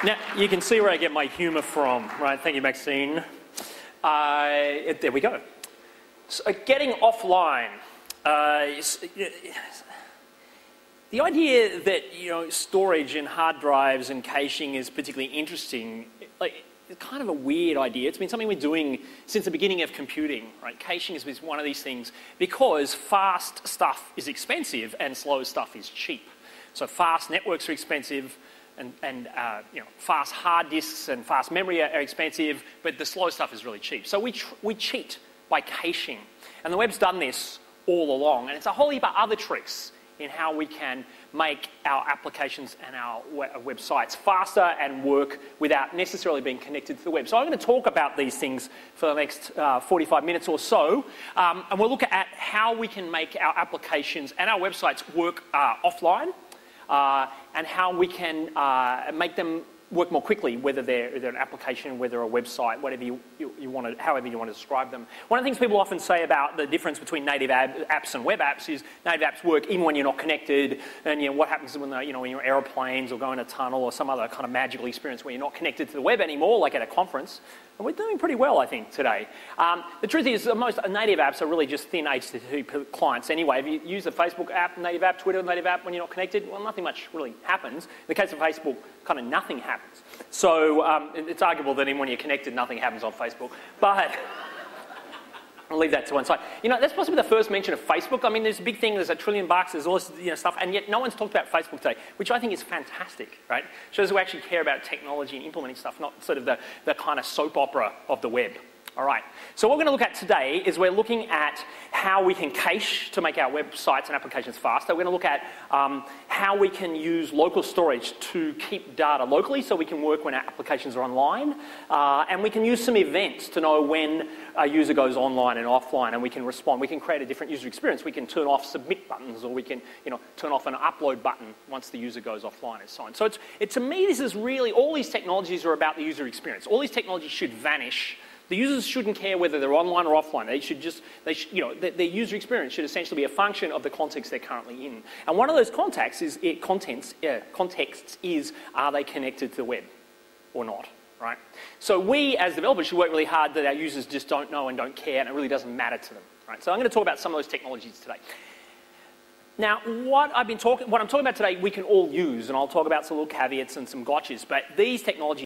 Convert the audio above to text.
Now, you can see where I get my humour from, right? Thank you, Maxine. There we go. So, getting offline. The idea that, storage and hard drives and caching is particularly interesting, it's kind of a weird idea. It's been something we're doing since the beginning of computing, right? Caching is one of these things because fast stuff is expensive and slow stuff is cheap. So fast networks are expensive, and fast hard disks and fast memory are expensive, but the slow stuff is really cheap. So we cheat by caching. And the web's done this all along. And it's a whole heap of other tricks in how we can make our applications and our websites faster and work without necessarily being connected to the web. So I'm going to talk about these things for the next 45 minutes or so. And we'll look at how we can make our applications and our websites work offline. And how we can make them work more quickly, whether they're an application, whether a website, whatever you want to, however you want to describe them. One of the things people often say about the difference between native apps and web apps is native apps work even when you're not connected, and what happens when when you're aeroplanes or go in a tunnel or some other kind of magical experience where you're not connected to the web anymore, like at a conference. And we're doing pretty well, I think, today. The truth is, most native apps are really just thin HTTP clients anyway. If you use a Facebook app, native app, Twitter, native app, when you're not connected, well, nothing much really happens. In the case of Facebook, kind of nothing happens. So it's arguable that even when you're connected, nothing happens on Facebook. But I'll leave that to one side. That's possibly the first mention of Facebook. I mean, there's a big thing, there's $1 trillion, there's all this stuff, and yet no one's talked about Facebook today, which I think is fantastic, right? Shows we actually care about technology and implementing stuff, not sort of the kind of soap opera of the web. All right, so what we're going to look at today is we're looking at how we can cache to make our websites and applications faster. We're going to look at how we can use local storage to keep data locally so we can work when our applications are online. And we can use some events to know when a user goes online and offline, and we can respond. We can create a different user experience. We can turn off submit buttons, or we can turn off an upload button once the user goes offline and so on. So to me, this is really, all these technologies are about the user experience. All these technologies should vanish. The users shouldn't care whether they're online or offline. Their user experience should essentially be a function of the context they're currently in. And one of those contexts is, are they connected to the web or not, right? So we, as developers, should work really hard that our users just don't know and don't care, and it really doesn't matter to them, right? So I'm going to talk about some of those technologies today. Now, what I'm talking about today, we can all use, and I'll talk about some little caveats and some gotchas, but these technologies